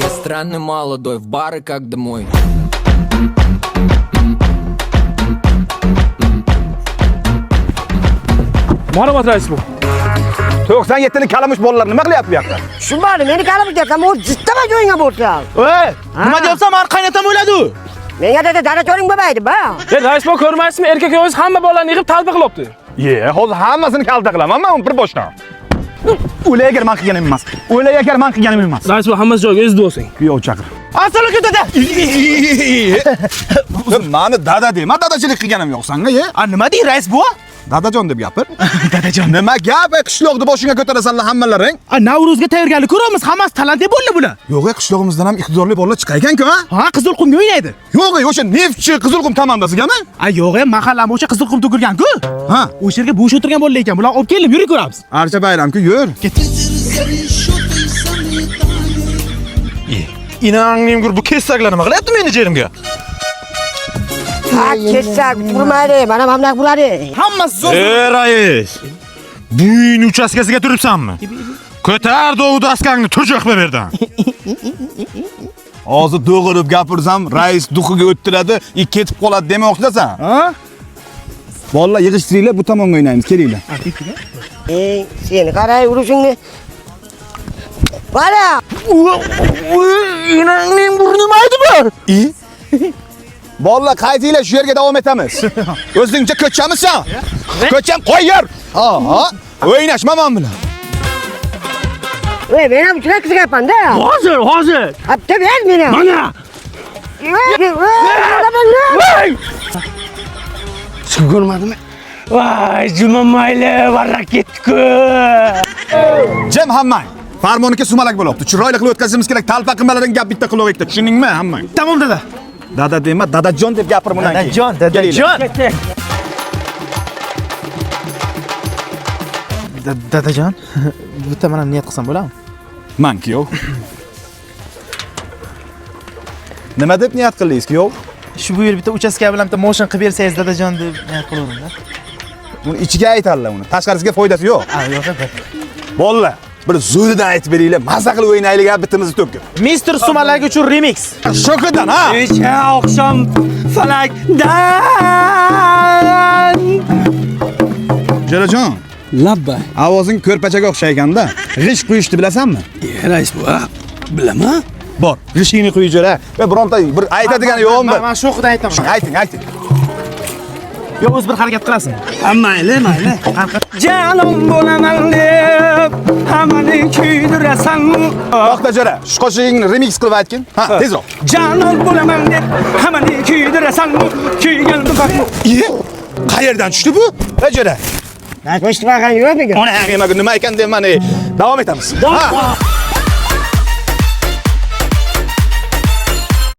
Я странный молодой, в бары как домой. Ma'lumot rais bu. 97'lik kalamush bolalar nima qilyapti bu yoqda? Tushunmadim, meni kalamush desam, u jiddama joyinga bo'lyapti. Ey, nima deyapsan? Meni qaynatam o'yladi u. Menga dedi, dada cho'ring bo'lmaydi, ba. Rais bu ko'rmaysizmi? Erkak o'zi hamma bolalarni yig'ib talba qilibdi. Hozir hammasini kalta qilaman men bir boshdan. O'lay agar men qilganim emas. O'lay agar men qilganim emas. Rais bu hammasi joyiga o'zida bo'lsin. Kuyov chaqir. Asaloku dada. Meni dada dema, dadachilik qilganim yo'q senga, ye. Nima dey rais bu? Dadajon deb gapir. Dadajon. Nima gap? Qishloqni boshingga ko'tarasanlar hammalaring. Navruzga tayyorgarlik ko'ramiz. Hammasi talantli bo'ldi bular. Yo'q, qishlog'imizdan ham iqtidorli bolalar chiqar ekan-ku, ha? Ha, Qizilqumga o'ynaydi. Yo'q, o'sha Neftchi Qizilqum komandasigami? Yo'q, mahallamiz o'sha Qizilqum to'kilgan-ku. Ha, O'sha yerga bo'sh o'tirgan bolalar ekan. Bular olib kelib yuring ko'ramiz. Archa bayramku, yur. İnanmayayım bu kesaklar nima qilyapti meni jerimga? Ha, kesak, turmaydi. Mana mamlak bo'ladi. Hammasi zo'r. Rais. Bu uyning uchastkasiga turibsanmi? Ko'tar dovud askangni to'joqma berdan. Hozir to'g'rib gapirsam, rais duxiga o'ttiradi, ketib qoladi demoqchisan. Ha? Bolalar yig'ishtiringlar, bu tomonga o'ynaymiz, kelinglar. Seni qaray urishingni. Bala! Inangning burnim aydimi? Bolalar qaytinglar, shu yerga davom etamiz. O'zingcha ko'chamisan? Ko'cham qo'yir. Ha, o'ynashma men bilan. Men ham juda qiziqyapman-da. Hozir. Bitta ber meni. Mana. Siz ko'rmadingmi? Voy, jumamayli, varrak ketdi-ku. Jim hammang. Farmonga sumalak bo'libdi. Chiroyli qilib o'tkazishimiz kerak. Talpa qilmalaring gap bitta quloqingda. Tushundingmi hammang? Tamom dada. Dada dema, dadajon deb gapir bundan keyin. Dadajon. Dadajon, bitta men ham niyat qilsam bo'ladimi? Men-ku yo'q. Nima deb niyat qildingiz, yo'q? Shu bu yer bitta uchastka bilan bitta moshin qilib bersangiz dadajon deb niyat qilaverim-da. Uni ichiga aytadilar uni. Tashqarisiga foydasi yo'q. Yo'q, Bolalar, bir zo'ridan aytib beringlar. Mazza qilib o'ynaylik, bitimizni to'kib. Mr. Sumalak uchun remix. Shokidan, ha? Kecha oqshom falakdan. Jalajon, Labba. ovozing ko'rpachaga o'xshayganda, g'ish quyishni bilasanmi? Rais bu. Bilaman. Bor, g'ishingni quyib jira va bironta bir aytadigani yo'qmi? Men shu haqida aytaman. Ayting. Yo'q, o'z bir harakat qilasin. Mayli. Janom bo'laman deb hammani kuydirasanmi? To'xta jira, shu qo'shig'ingni remix qilib aytgin. Ha, tezroq. Janom bo'laman deb hammani kuydirasanmi? Kuygan buqaqmi? Qayerdan tushdi bu? Jira. Qo'shtirmagan yo'qmi? Ona nima ekan deb meni davom etamiz. Ha.